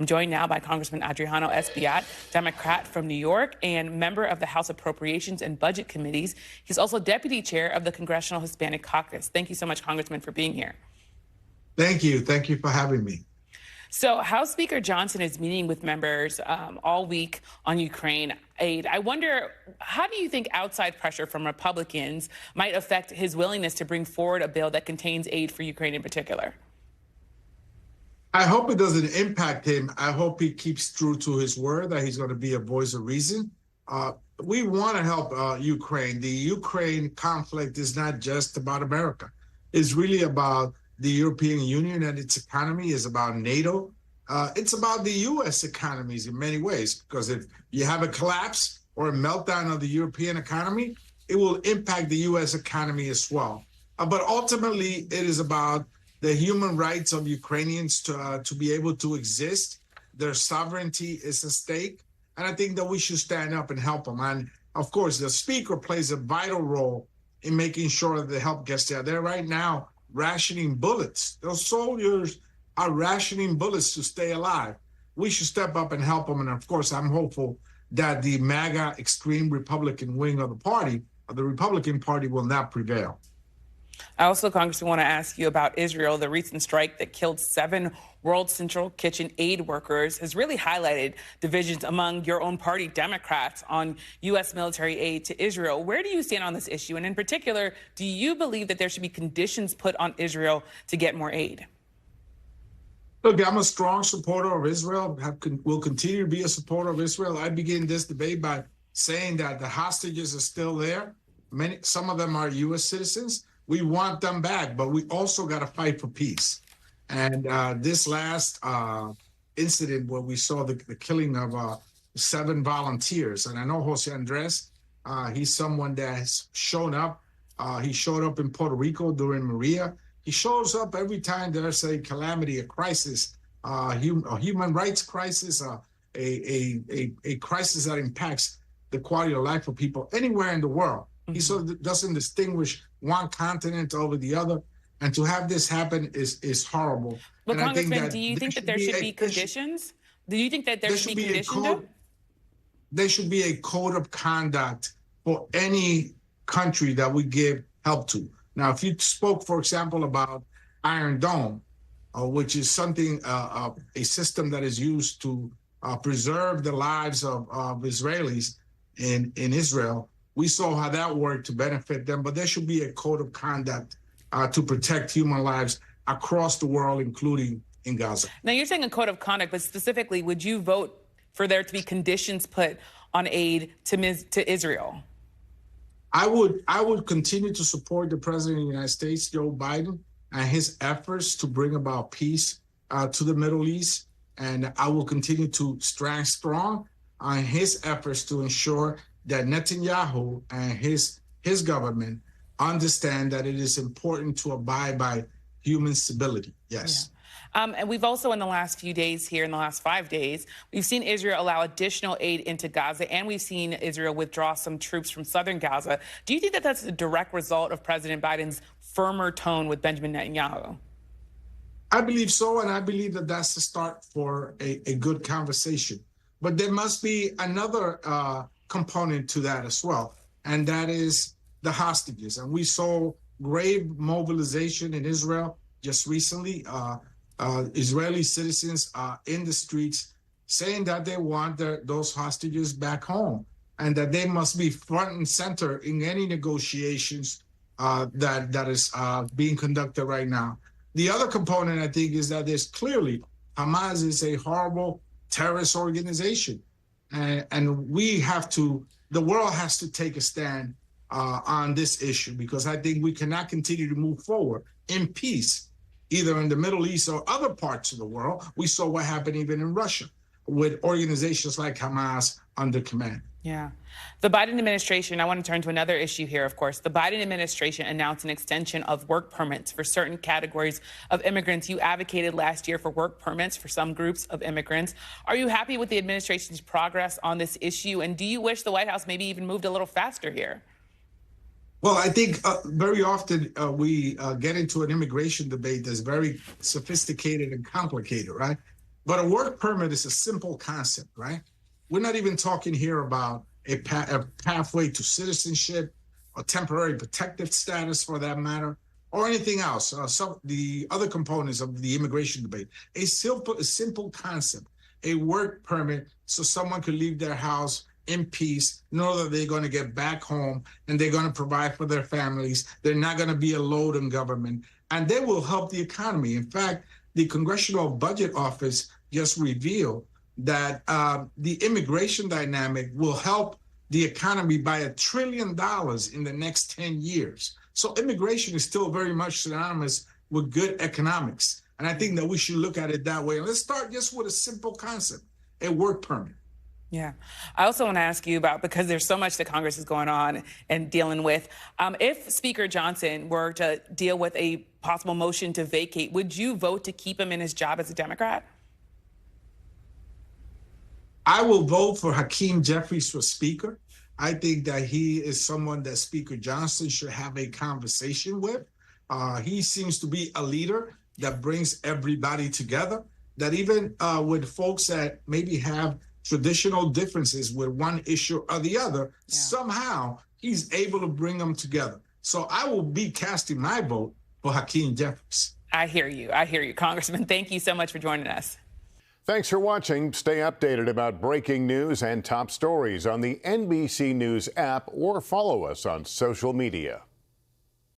I'm joined now by Congressman Adriano Espaillat, Democrat from New York and member of the House Appropriations and Budget Committees. He's also deputy chair of the Congressional Hispanic Caucus. Thank you so much, Congressman, for being here. Thank you. Thank you for having me. So House Speaker Johnson is meeting with members all week on Ukraine aid. I wonder, how do you think outside pressure from Republicans might affect his willingness to bring forward a bill that contains aid for Ukraine in particular? I hope it doesn't impact him. I hope he keeps true to his word that he's going to be a voice of reason. We want to help Ukraine. The Ukraine conflict is not just about America. It's really about the European Union and its economy, is about NATO. It's about the U.S. economies in many ways, because if you have a collapse or a meltdown of the European economy, it will impact the U.S. economy as well. But ultimately, it is about the human rights of Ukrainians to be able to exist. Their sovereignty is at stake. And I think that we should stand up and help them. And of course, the speaker plays a vital role in making sure that the help gets there. They're right now rationing bullets. Those soldiers are rationing bullets to stay alive. We should step up and help them. And of course, I'm hopeful that the MAGA extreme Republican wing of the party, of the Republican Party, will not prevail. I also, Congressman, want to ask you about Israel. The recent strike that killed 7 World Central Kitchen aid workers has really highlighted divisions among your own party, Democrats, on U.S. military aid to Israel. Where do you stand on this issue? And in particular, do you believe that there should be conditions put on Israel to get more aid? Look, I'm a strong supporter of Israel, will continue to be a supporter of Israel. I begin this debate by saying that the hostages are still there. Some of them are U.S. citizens. We want them back, but we also got to fight for peace. And this last incident where we saw the killing of 7 volunteers, and I know Jose Andres, he's someone that has shown up. He showed up in Puerto Rico during Maria. He shows up every time there's a calamity, a crisis, a human rights crisis, a crisis that impacts the quality of life of people anywhere in the world. He sort of doesn't distinguish one continent over the other. And to have this happen is horrible. But Congressman, do you think that there should be conditions? Do you think that there should be conditions? There should be a code of conduct for any country that we give help to. Now, if you spoke, for example, about Iron Dome, which is something, a system that is used to preserve the lives of Israelis in Israel, we saw how that worked to benefit them, but there should be a code of conduct to protect human lives across the world, including in Gaza. Now, you're saying a code of conduct, but specifically, would you vote for there to be conditions put on aid to Israel? I would continue to support the President of the United States, Joe Biden, and his efforts to bring about peace to the Middle East. And I will continue to stand strong on his efforts to ensure that Netanyahu and his government understand that it is important to abide by human civility. Yes. Yeah. And we've also, in the last few days here, in the last 5 days, we've seen Israel allow additional aid into Gaza, and we've seen Israel withdraw some troops from southern Gaza. Do you think that that's a direct result of President Biden's firmer tone with Benjamin Netanyahu? I believe so, and I believe that that's the start for a good conversation. But there must be another component to that as well, and that is the hostages. And we saw grave mobilization in Israel just recently. Israeli citizens in the streets saying that they want those hostages back home, and that they must be front and center in any negotiations that is being conducted right now. The other component, I think, is that there's clearly Hamas is a horrible terrorist organization. And we have to, the world has to take a stand on this issue, because I think we cannot continue to move forward in peace, either in the Middle East or other parts of the world. We saw what happened even in Russia with organizations like Hamas under command. Yeah. The Biden administration, I want to turn to another issue here, of course. The Biden administration announced an extension of work permits for certain categories of immigrants. You advocated last year for work permits for some groups of immigrants. Are you happy with the administration's progress on this issue? And do you wish the White House maybe even moved a little faster here? Well, I think very often we get into an immigration debate that's very sophisticated and complicated, right? But a work permit is a simple concept, right? We're not even talking here about a pathway to citizenship or temporary protective status for that matter, or anything else. Some the other components of the immigration debate. A simple concept, a work permit, so someone could leave their house in peace, know that they're going to get back home and they're going to provide for their families. They're not going to be a load on government, and they will help the economy. In fact, the Congressional Budget Office just revealed that the immigration dynamic will help the economy by $1 trillion in the next 10 years. So immigration is still very much synonymous with good economics. And I think that we should look at it that way. And let's start just with a simple concept, a work permit. Yeah. I also want to ask you about, because there's so much that Congress is going on and dealing with, if Speaker Johnson were to deal with a possible motion to vacate, would you vote to keep him in his job as a Democrat? I will vote for Hakeem Jeffries for Speaker. I think that he is someone that Speaker Johnson should have a conversation with. He seems to be a leader that brings everybody together, that even with folks that maybe have traditional differences with one issue or the other, somehow he's able to bring them together. So I will be casting my vote for Hakeem Jeffries. I hear you. I hear you, Congressman. Thank you so much for joining us. Thanks for watching. Stay updated about breaking news and top stories on the NBC News app or follow us on social media.